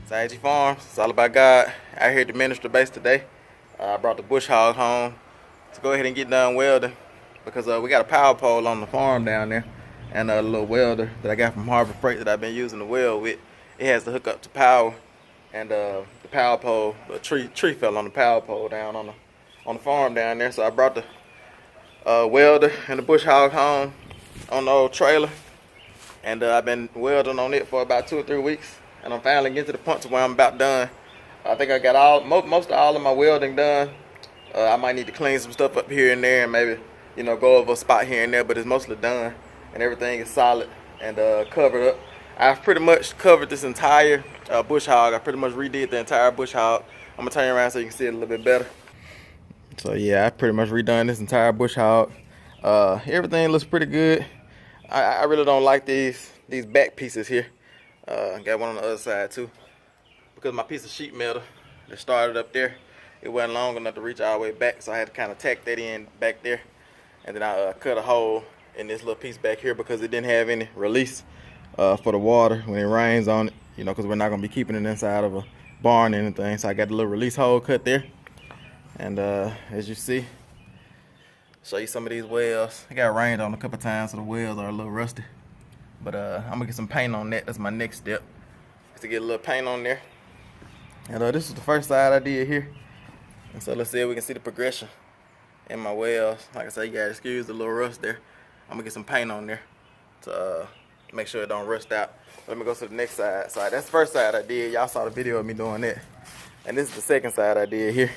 It's I.A.G Farms. It's all about God. Out here at the minister base today. I brought the bush hog home to go ahead and get done welding because we got a power pole on the farm down there and a little welder that I got from Harbour Freight that I've been using to weld with. It has to hook up to power, and the power pole, the tree fell on the power pole down on the farm down there. So I brought the welder and the bush hog home on the old trailer, and I've been welding on it for about 2 or 3 weeks, and I'm finally getting to the point to where I'm about done. I think I got most of all of my welding done. I might need to clean some stuff up here and there and maybe, go over a spot here and there, but it's mostly done and everything is solid and covered up. I've pretty much covered this entire bush hog. I pretty much redid the entire bush hog. I'm gonna turn you around so you can see it a little bit better. So yeah, I pretty much redone this entire bush hog. Everything looks pretty good. I really don't like these back pieces here. Got one on the other side too, because my piece of sheet metal that started up there, it wasn't long enough to reach all the way back, so I had to kind of tack that in back there, and then I cut a hole in this little piece back here because it didn't have any release for the water when it rains on it, because we're not going to be keeping it inside of a barn or anything. So I got the little release hole cut there, and as you see, show you some of these welds. It got rained on a couple times, so the welds are a little rusty, but I'm gonna get some paint on that. That's my next step, is to get a little paint on there. And this is the first side I did here, and so let's see if we can see the progression in my welds. Like I said, you gotta excuse the little rust there. I'm gonna get some paint on there to make sure it don't rust out. Let me go to the next side. So that's the first side I did. Y'all saw the video of me doing that, and this is the second side I did here.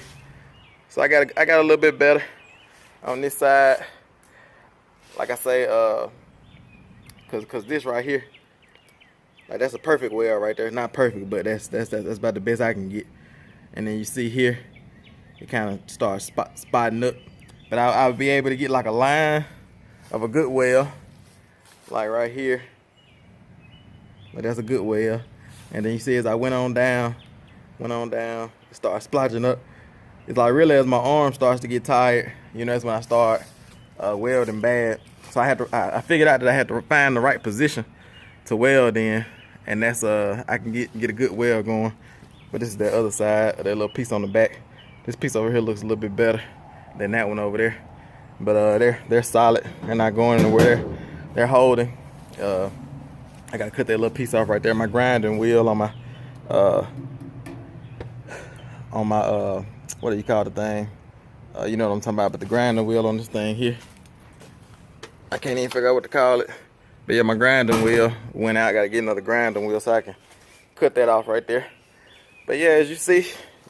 So I got a little bit better on this side. Like I say, cause this right here, like, that's a perfect weld right there. It's not perfect, but that's about the best I can get. And then you see here, it kind of starts spotting up. But I'll be able to get like a line of a good weld, like right here. But that's a good weld. And then you see as I went on down, it starts splotching up. It's like really as my arm starts to get tired, that's when I start welding bad. So I figured out that I had to find the right position to weld in, and that's I can get a good weld going. But this is the other side of that little piece on the back. This piece over here looks a little bit better than that one over there. But they're solid. They're not going anywhere. They're holding. I gotta cut that little piece off right there. My grinding wheel on my what do you call the thing? You know what I'm talking about. But the grinding wheel on this thing here, I can't even figure out what to call it. But yeah, my grinding wheel went out. I gotta get another grinding wheel so I can cut that off right there. But yeah, as you see,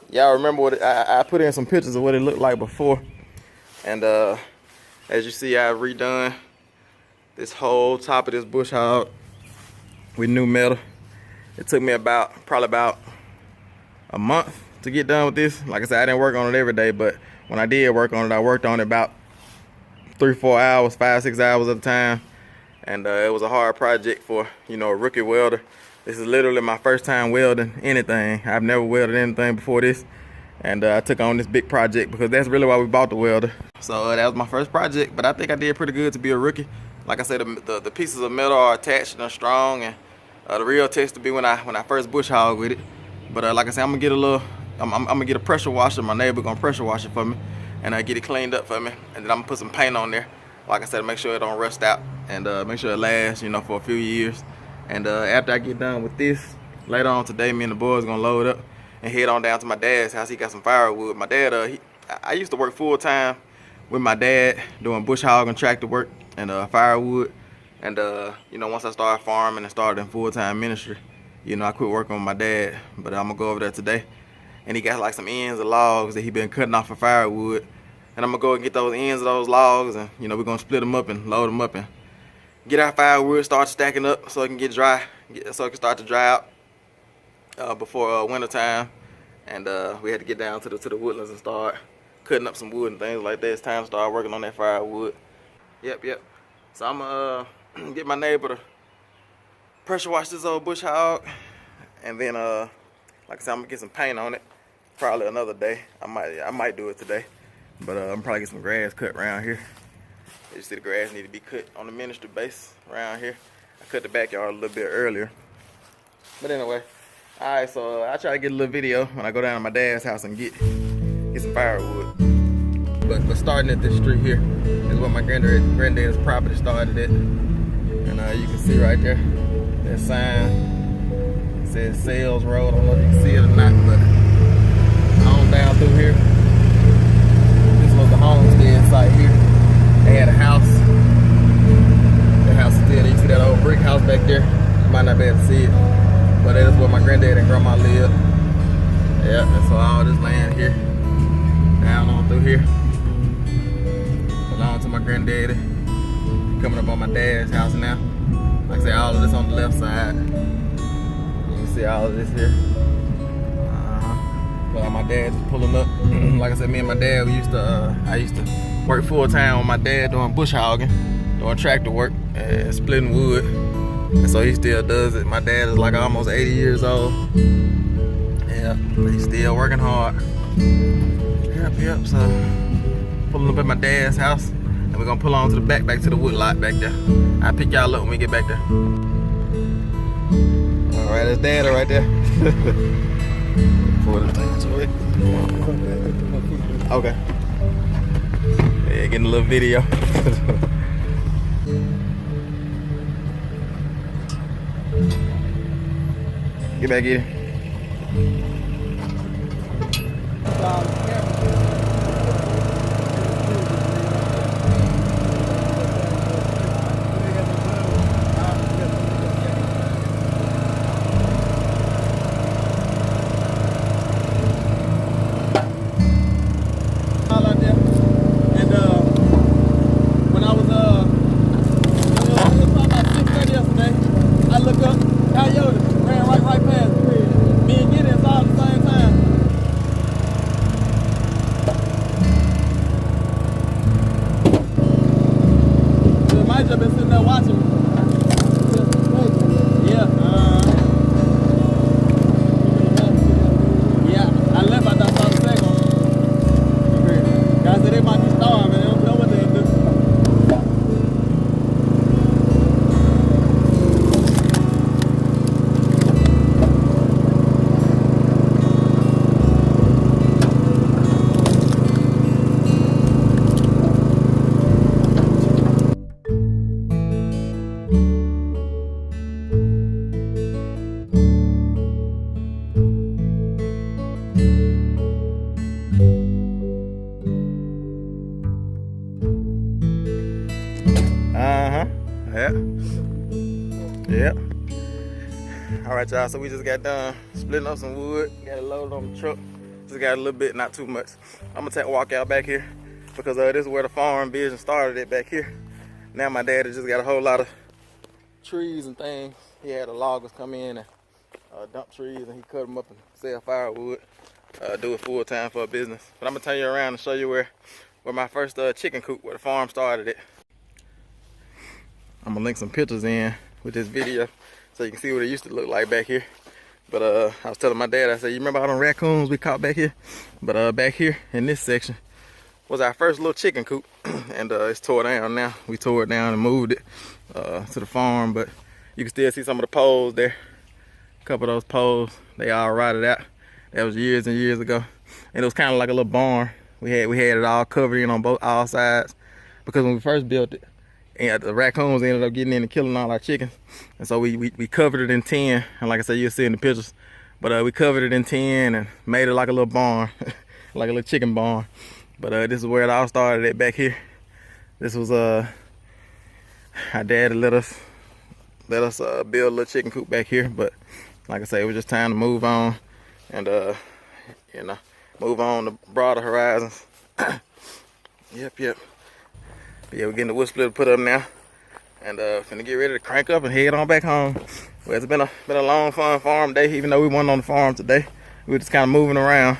y'all remember what I put in some pictures of what it looked like before. And as you see, I've redone this whole top of this bush hog with new metal. It took me probably about a month to get done with this. Like I said, I didn't work on it every day, but when I did work on it, I worked on it about 3-4 hours, 5-6 hours at a time. And it was a hard project for, a rookie welder. This is literally my first time welding anything. I've never welded anything before this. And I took on this big project because that's really why we bought the welder. So that was my first project, but I think I did pretty good to be a rookie. Like I said, the pieces of metal are attached and are strong, and the real test to be when I first bush hog with it. But like I said, I'm gonna get a pressure washer. My neighbor gonna pressure wash it for me, and get it cleaned up for me, and then I'm gonna put some paint on there. Like I said, make sure it don't rust out, and make sure it lasts, for a few years. And after I get done with this, later on today, me and the boys gonna load up and head on down to my dad's house. He got some firewood. My dad, I used to work full time with my dad doing bush hog and tractor work and firewood. And once I started farming and started in full-time ministry, I quit working with my dad. But I'm gonna go over there today, and he got like some ends of logs that he been cutting off for firewood. And I'm gonna go and get those ends of those logs, and we're gonna split them up and load them up and get our firewood, start stacking up so it can get dry, so it can start to dry out before winter time. And we had to get down to the woodlands and start cutting up some wood and things like that. It's time to start working on that firewood. Yep. So I'm gonna get my neighbor to pressure wash this old bush hog, and then like I said, I'm gonna get some paint on it. Probably another day. I might do it today. But I'm probably get some grass cut around here. As you see, the grass need to be cut on the ministry base around here. I cut the backyard a little bit earlier. But anyway, Alright, so I try to get a little video when I go down to my dad's house and get some firewood. But starting at this street here is where my granddad's property started at. And you can see right there, that sign says Sales Road. I don't know if you can see it or not, but on down through here, this was the homestead site here. They had a house. The house is still there. You see that old brick house back there? You might not be able to see it, but that is where my granddad and grandma lived. Yeah, and so all this land here, down on through here, belong to my granddaddy. Coming up on my dad's house now. Like I say, all of this on the left side. You can see all of this here. But my dad's pulling up. Like I said, me and my dad, I used to work full time with my dad doing bush hogging, doing tractor work, and splitting wood. And so he still does it. My dad is like almost 80 years old. Yeah, but he's still working hard. Yep, so pulling up at my dad's house. And we're gonna pull on to the back to the wood lot back there. I'll pick y'all up when we get back there. Alright, that's Daddy right there. Okay. Yeah, getting a little video. Get back in. Yep. Alright, y'all, so we just got done splitting up some wood. Got it loaded on the truck. Just got a little bit, not too much. I'm gonna walk out back here because this is where the farm business started at back here. Now my daddy just got a whole lot of trees and things. He had the loggers come in and dump trees, and he cut them up and sell firewood. Do it full time for a business. But I'm gonna turn you around and show you where my first chicken coop, where the farm started at. I'm gonna link some pictures in with this video so you can see what it used to look like back here. But I was telling my dad, I said, you remember all them raccoons we caught back here? But back here in this section was our first little chicken coop. And it's tore down now. We tore it down and moved it to the farm, but you can still see some of the poles there. A couple of those poles, they all rotted out. That was years and years ago. And it was kind of like a little barn. We had it all covered in on all sides, because when we first built it, and the raccoons ended up getting in and killing all our chickens. And so we covered it in tin. And like I said, you'll see in the pictures. But we covered it in tin and made it like a little barn, like a little chicken barn. But this is where it all started at back here. This was our dad let us build a little chicken coop back here. But like I say, it was just time to move on and you know, move on to broader horizons. Yep. Yeah, we're getting the wood splitter put up now, and finna get ready to crank up and head on back home. Well, it's been a long, fun farm day, even though we weren't on the farm today. We were just kind of moving around.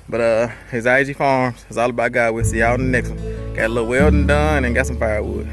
But it's I.A.G Farms. It's all about God. We'll see y'all in the next one. Got a little welding done and got some firewood.